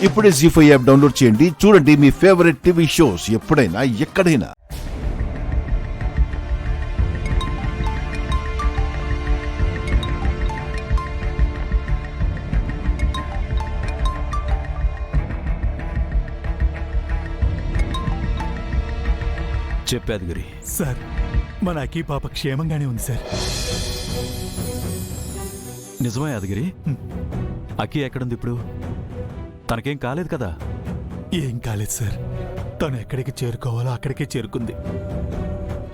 ఇప్పుడే జీ5 app download చేయండి. చూడండి మీ ఫేవరెట్ టీవీ షోస్ ఎప్పుడైనా ఎక్కడైనా. చెప్పాదిగిరి సార్, మన అకీ పాప క్షేమంగానే ఉంది సార్. నిజమే యాదగిరి? అక్కి ఎక్కడుంది ఇప్పుడు? తనకేం కాలేదు కదా? ఏం కాలేదు సార్. తను ఎక్కడికి చేరుకోవాలో అక్కడికే చేరుకుంది.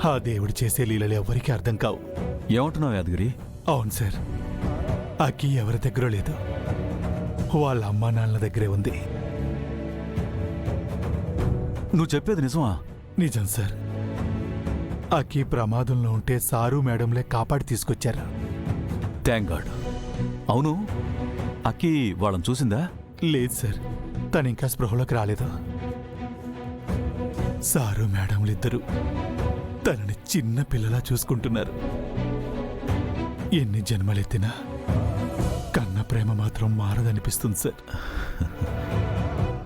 ఆ దేవుడు చేసే లీలలు ఎవ్వరికీ అర్థం కావు. ఏమంటున్నావు యాదగిరి? అవును సార్, అకీ ఎవరి దగ్గర లేదు, వాళ్ళ అమ్మా నాన్నల దగ్గరే ఉంది. నువ్వు చెప్పేది నిజమా? నిజం సార్. అకీ ప్రమాదంలో ఉంటే సారు మేడంలే కాపాడి తీసుకొచ్చారు. Thank God. అవును, అక్కి వాళ్ళని చూసిందా? లేదు సార్, తను ఇంకా స్పృహలోకి రాలేదు. సారు మేడంలిద్దరూ తనని చిన్న పిల్లలా చూసుకుంటున్నారు. ఎన్ని జన్మలెత్తినా కన్న ప్రేమ మాత్రం మారదనిపిస్తుంది సార్.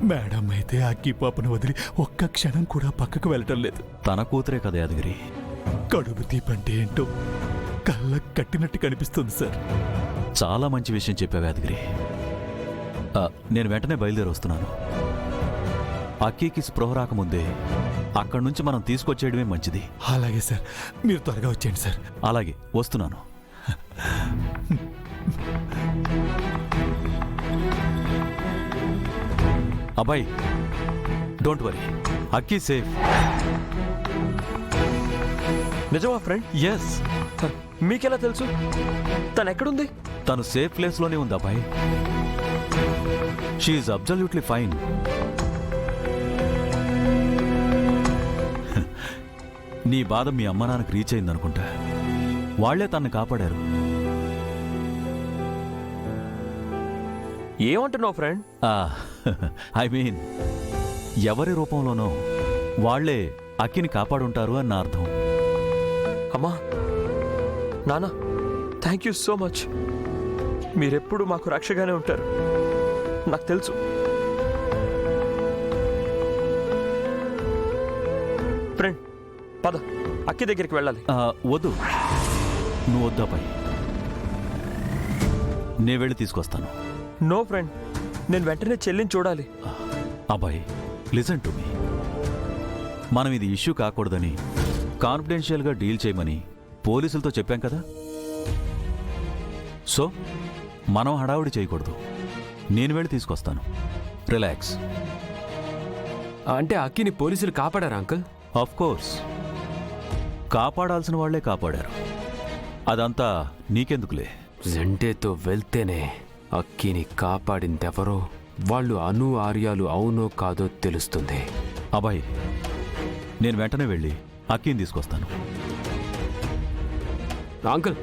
మేడం అయితే అక్కి పాపను వదిలి ఒక్క క్షణం కూడా పక్కకు వెళ్ళటం లేదు. తన కూతురే కదా యాదగిరి. కడుపు తీపంటే ఏంటో కళ్ళకు కట్టినట్టు కనిపిస్తుంది సార్. చాలా మంచి విషయం చెప్పావు యాదగిరి. నేను వెంటనే బయలుదేరి వస్తున్నాను. అక్కీకి స్పృహ రాకముందే అక్కడి నుంచి మనం తీసుకొచ్చేయడమే మంచిది. అలాగే సార్, మీరు త్వరగా వచ్చేయండి సార్. అలాగే వస్తున్నాను. అబ్బాయి, డోంట్ వరీ, అక్కీ సేఫ్. నిజమా ఫ్రెండ్? ఎస్. మీకెలా తెలుసు? తను ఎక్కడుంది? తను సేఫ్ ప్లేస్లోనే ఉంది అబ్బాయి. She's absolutely fine. నీ బాధ మీ అమ్మ నాన్నకు రీచ్ అయిందనుకుంటా. వాళ్లే తనని కాపాడారు. ఏమంటున్నావు ఫ్రెండ్? ఐ మీన్, ఎవరి రూపంలోనో వాళ్లే అక్కిని కాపాడుంటారు అని నా అర్థం. అమ్మా, నాన్న, థ్యాంక్ యూ సో మచ్. మీరెప్పుడు మాకు రక్షగానే ఉంటారు, నాకు తెలుసు. ఫ్రెండ్, పద, అక్కి దగ్గరికి వెళ్ళాలి. వద్దు, నువ్వు వద్దు అబ్బాయి. నే వెళ్ళి తీసుకొస్తాను. నో ఫ్రెండ్, నేను వెంటనే చెల్లిని చూడాలి. అబ్బాయి, లిసన్ టు మీ. మనం ఇది ఇష్యూ కాకూడదని కాన్ఫిడెన్షియల్గా డీల్ చేయమని పోలీసులతో చెప్పాం కదా. సో మనం హడావుడి చేయకూడదు. నేను వెళ్ళి తీసుకొస్తాను. రిలాక్స్. అంటే అక్కిని పోలీసులు కాపాడారా అంకుల్? ఆఫ్ కోర్స్, కాపాడాల్సిన వాళ్లే కాపాడారు. అదంతా నీకెందుకులే. జంటేతో వెళ్తేనే అక్కిని కాపాడిందెవరో, వాళ్ళు అను ఆర్యాలు అవునో కాదో తెలుస్తుంది. అబ్బాయి, నేను వెంటనే వెళ్ళి అక్కిని తీసుకొస్తాను. అంకుల్,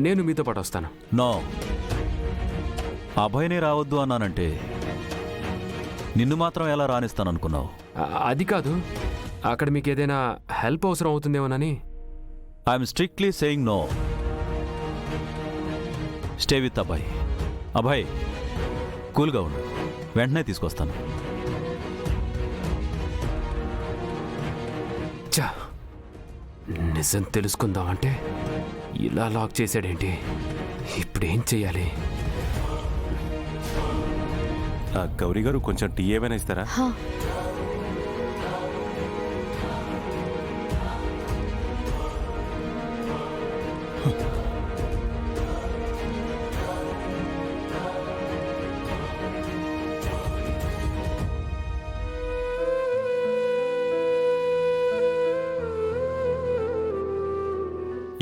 నేను మీతో పాటు వస్తాను. నో, అభయనే రావద్దు అన్నానంటే నిన్ను మాత్రం ఎలా రానిస్తాననుకున్నావు? అది కాదు, అక్కడ మీకు ఏదైనా హెల్ప్ అవసరం అవుతుందేమోనని. I'm strictly saying no. Stay with Abhay. Abhay, కూల్గా ఉండు, వెంటనే తీసుకొస్తాను. చా, నిజం తెలుసుకుందామంటే ఇలా లాక్ చేశాడేంటి? ఇప్పుడేం చెయ్యాలి? గౌరీ గారు, కొంచెం టీ ఏమైనా ఇస్తారా?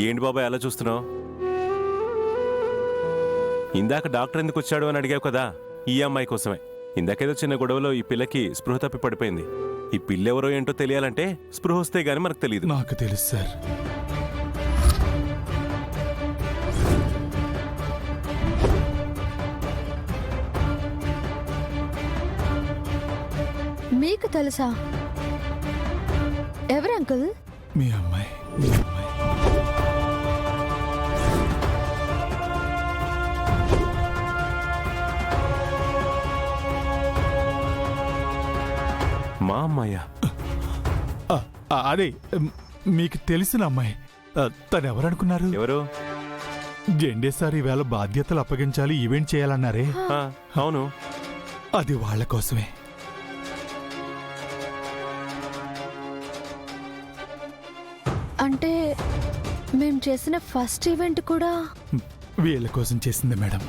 ఏంటి బాబాయ్ అలా చూస్తున్నావు? ఇందాక డాక్టర్ ఎందుకు వచ్చాడు అని అడిగావు కదా, ఈ అమ్మాయి కోసమే. ఇందాకేదో చిన్న గొడవలో ఈ పిల్లకి స్పృహ తప్పి పడిపోయింది. ఈ పిల్లెవరో ఏంటో తెలియాలంటే స్పృహ వస్తే గానీ మనకు తెలియదు. నాకు తెలుసు సార్. మీకు తెలుసా? ఎవరు అంకుల్? మీ అమ్మాయి. మా అమ్మాయ్యా? అదే మీకు తెలిసిన అమ్మాయి. తను ఎవరనుకున్నారు? ఎవరు? జెండే సార్ ఈవేళ బాధ్యతలు అప్పగించాలి, ఈవెంట్ చేయాలన్నారే, ఆ, అవును. అది వాళ్ళ కోసమే. అంటే మేం చేసిన ఫస్ట్ ఈవెంట్ కూడా వీళ్ళ కోసం చేసింది మేడం.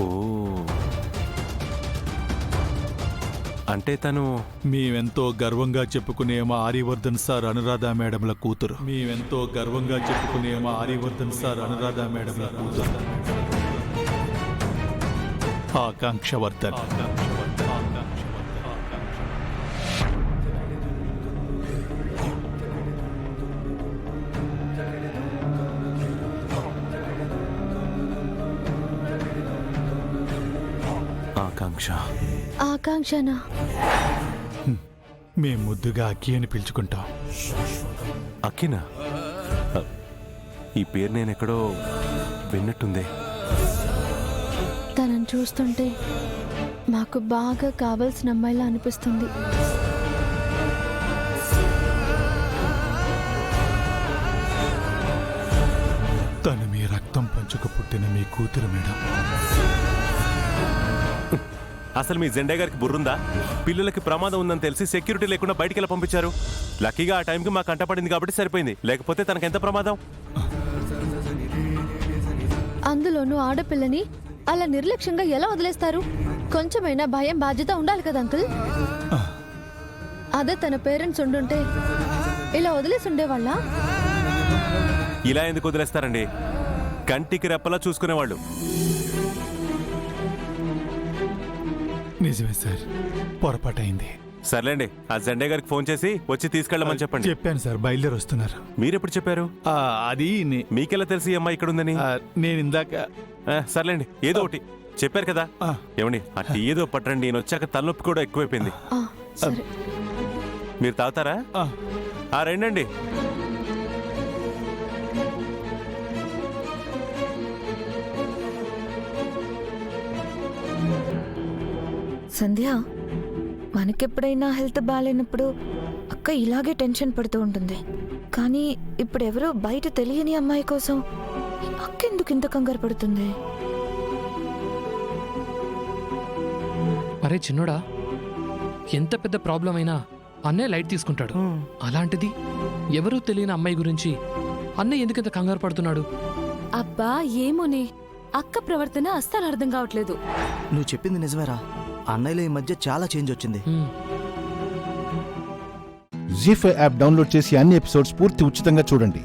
ఓ, అంటే తను మేమెంతో గర్వంగా చెప్పుకునే మా ఆర్యవర్ధన్ సార్ అనురాధ మేడంల కూతురు. మేమెంతో గర్వంగా చెప్పుకునే మా ఆర్యవర్ధన్ సార్ అనురాధ మేడంల కూతురు ఆకాంక్షవర్ధన్. ఆకాంక్ష. ఆకాంక్షనా? మేం ముద్దుగా అక్కి అని పిలుచుకుంటాం. అక్కినా? ఈ పేరు నేనెక్కడో విన్నట్టుందే. తనని చూస్తుంటే మాకు బాగా కావాల్సిన అమ్మాయిలా అనిపిస్తుంది. తను మీ రక్తం పంచుకు పుట్టిన మీ కూతురు మేడం. అసలు మీ జెండా గారికి బుర్రుందా? పిల్లలకి ప్రమాదం ఉందని తెలిసి సెక్యూరిటీ లేకుండా బయటికి ఎలా పంపించారు? లక్కీగా ఆ టైంకి మాకు కంటపడింది కాబట్టి సరిపోయింది, లేకపోతే తనకెంత ప్రమాదం. అందులోనూ ఆడపిల్లని అలా నిర్లక్ష్యంగా ఎలా వదిలేస్తారు? కొంచెమైనా భయం బాధ్యత ఉండాలి కదా అంకుల్. అదే తన పేరెంట్స్ ఉండుంటే ఇలా వదిలేసి ఉండేవాళ్ళ? ఇలా ఎందుకు వదిలేస్తారండి? కంటికి రెప్పలా చూసుకునేవాళ్ళు. నిజమే సార్, పొరపాటైంది. సర్లేండి, ఆ జెండా గారికి ఫోన్ చేసి వచ్చి తీసుకెళ్ళమని చెప్పండి. చెప్పాను సార్, బయలుదేరి వస్తున్నారు. మీరెప్పుడు చెప్పారు? అది మీకెలా తెలిసి ఈ అమ్మాయి ఇక్కడ ఉందని? నేను ఇందాక సర్లేండి, ఏదో ఒకటి చెప్పారు కదా. ఆ. ఏమండి, అట్టి ఏదో పట్టండి. నేను వచ్చాక తలనొప్పి కూడా ఎక్కువైపోయింది. ఆ, సరే. మీరు తాగుతారా? రెండండి. సంధ్య, మనకెప్పుడైనా హెల్త్ బాగాలేనప్పుడు అక్క ఇలాగే టెన్షన్ పడుతూ ఉంటుంది. కానీ ఇప్పుడు ఎవరో బయట తెలియని అమ్మాయి కోసం అక్క ఎందుకు ఇంత కంగారు పడుతుంది? అరే చిన్నోడా, ఎంత పెద్ద ప్రాబ్లం అయినా అన్నయ్య లైట్ తీసుకుంటాడు. అలాంటిది ఎవరూ తెలియని అమ్మాయి గురించి అన్నయ్య ఎందుకంత కంగారు పడుతున్నాడు? అబ్బా ఏమోనే, అక్క ప్రవర్తన అస్సలు అర్థం కావట్లేదు. నువ్వు చెప్పింది నిజమేరా, అన్నయ్యలో ఈ మధ్య చాలా చేంజ్ వచ్చింది. జీ5 యాప్ డౌన్లోడ్ చేసి అన్ని ఎపిసోడ్స్ పూర్తి ఉచితంగా చూడండి.